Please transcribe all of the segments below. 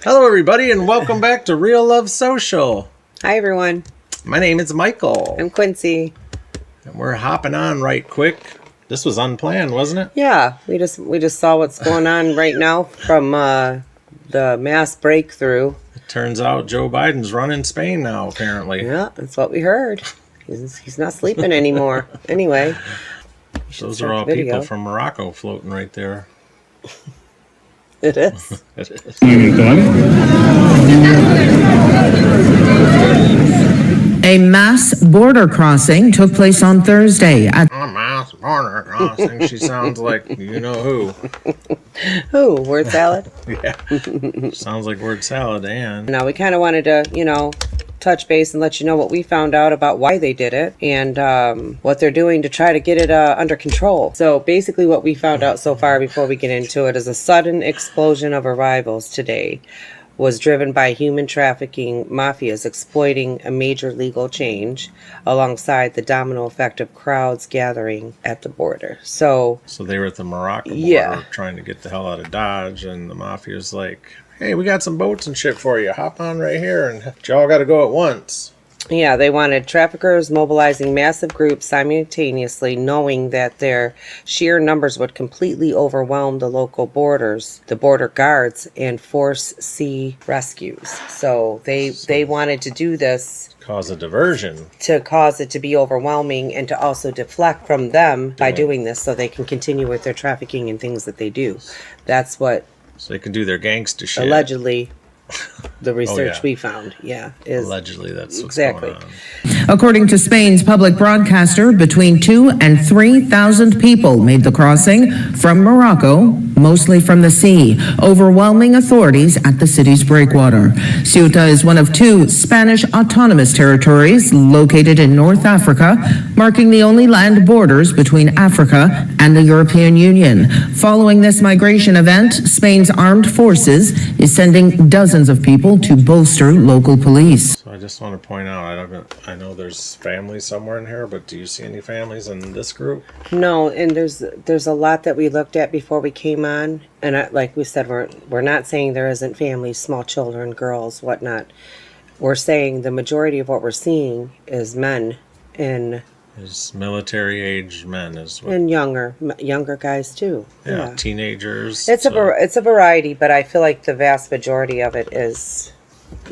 Hello, everybody, and welcome back to Real Love Social. Hi, everyone. My name is Michael. I'm Quincy. And we're hopping on right quick. This was unplanned, wasn't it? Yeah, we just saw what's going on right now from the mass breakthrough. It turns out Joe Biden's running Spain now, apparently. Yeah, that's what we heard. He's not sleeping anymore. Anyway. Those are all people from Morocco floating right there. It is. It is. A mass border crossing took place on Thursday at A mass border crossing. She sounds like you know who. Who? Word salad? Yeah. Sounds like word salad, and Now, we kind of wanted to, touch base and let you know what we found out about why they did it and what they're doing to try to get it under control. So basically what we found out so far before we get into it is a sudden explosion of arrivals today was driven by human trafficking mafias exploiting a major legal change alongside the domino effect of crowds gathering at the border. So they were at the Morocco border trying to get the hell out of Dodge, and the mafia's like, hey, we got some boats and shit for you. Hop on right here, and y'all got to go at once. Yeah, they wanted traffickers mobilizing massive groups simultaneously, knowing that their sheer numbers would completely overwhelm the local the border guards, and force sea rescues. So they wanted to do this. Cause a diversion. To cause it to be overwhelming and to also deflect from them by doing this so they can continue with their trafficking and things that they do. That's what... So they can do their gangster shit. Allegedly, the research we found, is allegedly that's what's going on. According to Spain's public broadcaster, between 2,000 and 3,000 people made the crossing from Morocco, mostly from the sea, overwhelming authorities at the city's breakwater. Ceuta is one of two Spanish autonomous territories located in North Africa, marking the only land borders between Africa and the European Union. Following this migration event, Spain's armed forces is sending dozens of people to bolster local police. So I just want to point out, I know there's families somewhere in here, but do you see any families in this group? No, and there's a lot that we looked at before we came on, and like we said, we're not saying there isn't families, small children, girls, whatnot. We're saying the majority of what we're seeing is men and is military-aged men as well, and younger guys too. Yeah, teenagers. It's a variety, but I feel like the vast majority of it is.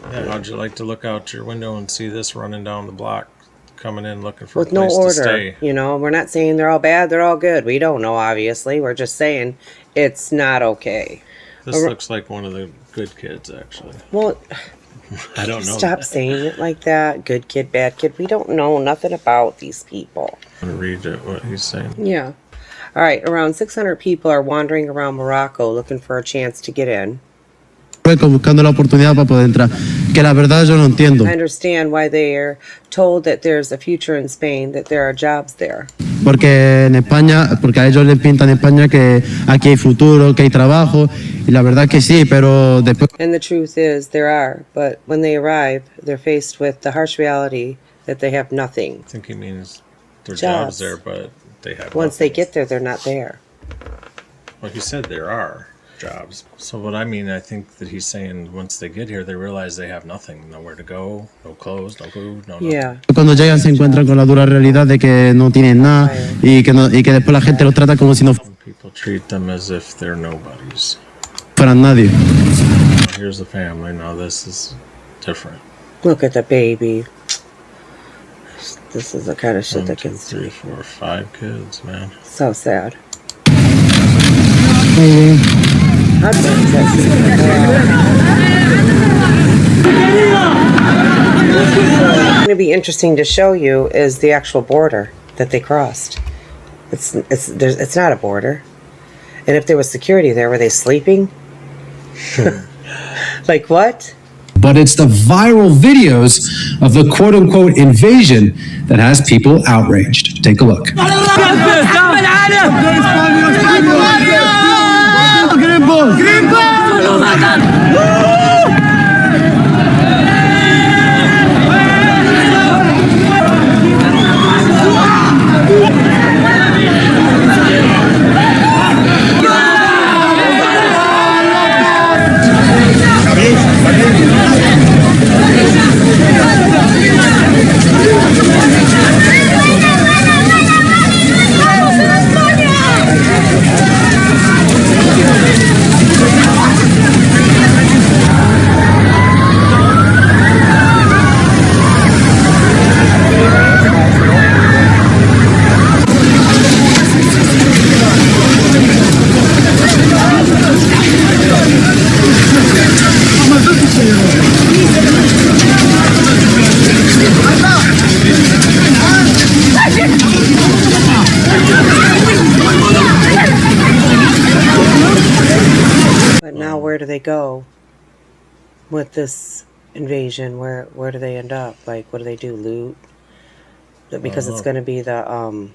Yeah, how'd you like to look out your window and see this running down the block, coming in looking for with a place no order? To stay? We're not saying they're all bad, they're all good. We don't know, obviously. We're just saying it's not okay. This looks like one of the good kids, actually. Well, I don't know. Stop saying it like that. Good kid, bad kid. We don't know nothing about these people. I'm going to read what he's saying. Yeah. All right. Around 600 people are wandering around Morocco looking for a chance to get in. Buscando la oportunidad para poder entrar. Que la verdad yo no entiendo. I understand why they're told that there's a future in Spain, that there are jobs there. Porque en España, porque a ellos les pintan en España que aquí hay futuro, que hay trabajo, y la verdad que sí, pero después. And the truth is there are, but when they arrive, they're faced with the harsh reality that they have nothing. I think he means there's jobs there, but they have Once nothing. they get there, they're not there. Well, he said there are jobs. So what I mean, I think that he's saying once they get here, they realize they have nothing, nowhere to go, no clothes, no food, no nothing. Yeah. Cuando llegan se encuentran con la dura realidad de que no tienen nada y que después la gente los trata como si no People treat them as if they're nobodies. fueran nadie. Here's the family. Now this is different. Look at the baby. This is the kind of shit 1, that 2, gets 3, 4, 5 kids, man. so sad. How bad is that? What's going to be interesting to show you is the actual border that they crossed. It's not a border. And if there was security there, were they sleeping? Like what? But it's the viral videos of the quote-unquote invasion that has people outraged. Take a look. with this invasion? Where do they end up? Like, what do they do? Loot? Because it's know. going to be the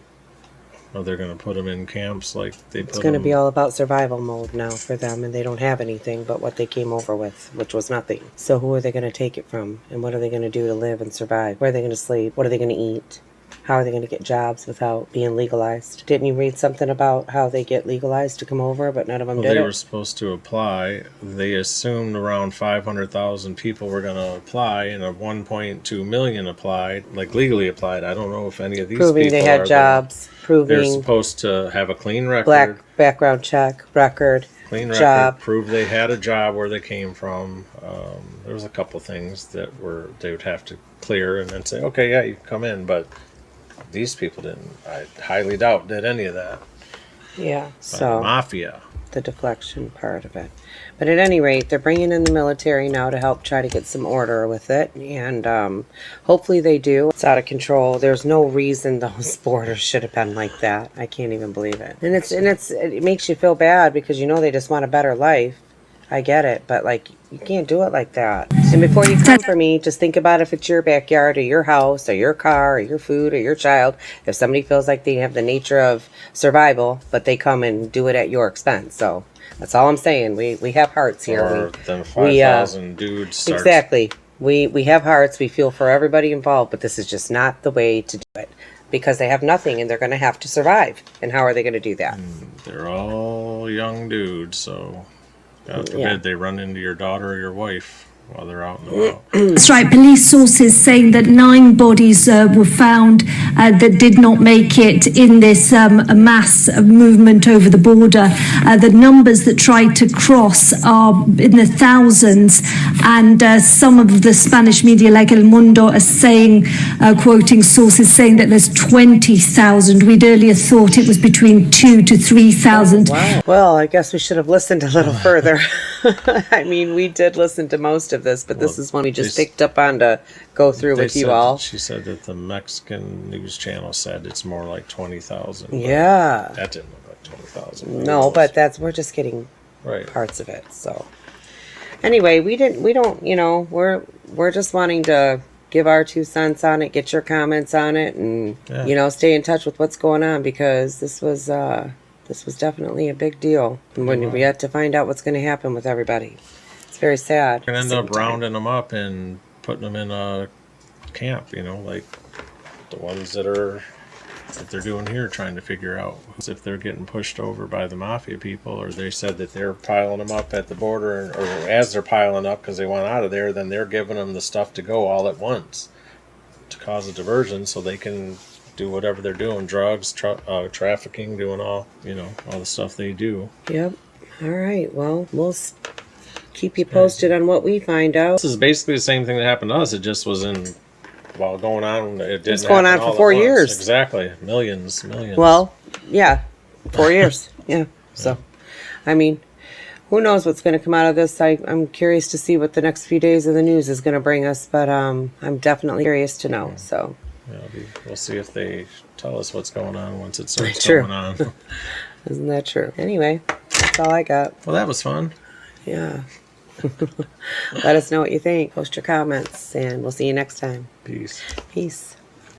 Or they're going to put them in camps like they put it's going to them. be all about survival mode now for them, and they don't have anything but what they came over with, which was nothing. So who are they going to take it from, and what are they going to do to live and survive? Where are they going to sleep? What are they going to eat? How are they going to get jobs without being legalized? Didn't you read something about how they get legalized to come over, but none of them Well, did they it? were supposed to apply. They assumed around 500,000 people were going to apply, and a 1.2 million applied, like legally applied. I don't know if any of these Proving people they had are jobs, They're proving supposed to have a clean record. black background check, record, Clean record, job. prove they had a job where they came from. There was a couple things that they would have to clear and then say, okay, yeah, you can come in. But these people didn't. I highly doubt did any of that. Yeah, By the so mafia. the deflection part of it. But at any rate, they're bringing in the military now to help try to get some order with it, and hopefully they do. It's out of control. There's no reason those borders should have been like that. I can't even believe it. And it makes you feel bad because you know they just want a better life. I get it, but like you can't do it like that. And before you come for me, just think about if it's your backyard or your house or your car or your food or your child. If somebody feels like they have the nature of survival, but they come and do it at your expense. So that's all I'm saying. We have hearts here. Or then 5,000 dudes start. Exactly. We have hearts. We feel for everybody involved, but this is just not the way to do it because they have nothing and they're going to have to survive. And how are they going to do that? They're all young dudes, so God forbid Yeah. they run into your daughter or your wife while they're out and about. That's right. Police sources saying that 9 bodies were found that did not make it in this mass movement over the border. The numbers that tried to cross are in the thousands, and some of the Spanish media, like El Mundo, are saying, quoting sources, saying that there's 20,000. We'd earlier thought it was between 2,000 to 3,000. Wow. Well, I guess we should have listened a little further. I mean, we did listen to most of this, but this is one we just picked up on to go through with you all. She said that the Mexican news channel said it's more like 20,000. but Yeah. That didn't look like 20,000. No, but we're just getting Right. parts of it. So anyway, we're just wanting to give our 2 cents on it, get your comments on it, and stay in touch with what's going on because this was definitely a big deal. And when we have to find out what's going to happen with everybody, it's very sad. We're going to at end the up same time. rounding them up and putting them in a camp, like the ones that they're doing here, trying to figure out if they're getting pushed over by the mafia people, or they said that they're piling them up at the border, or as they're piling up because they want out of there, then they're giving them the stuff to go all at once to cause a diversion so they can do whatever they're doing, drugs, trafficking, doing all the stuff they do. Yep. All right. Well, we'll keep you posted on what we find out. This is basically the same thing that happened to us. It just was while going on. It didn't going happen on for all at 4 once. years. Exactly. Millions. Well, yeah, 4 years. Yeah. So, I mean, who knows what's going to come out of this? I'm curious to see what the next few days of the news is going to bring us, but I'm definitely curious to know. So, we'll see if they tell us what's going on once it starts True. going on. isn't that true? Anyway, that's all I got. Well, that was fun. Yeah. Let us know what you think. Post your comments, and we'll see you next time. Peace. Peace.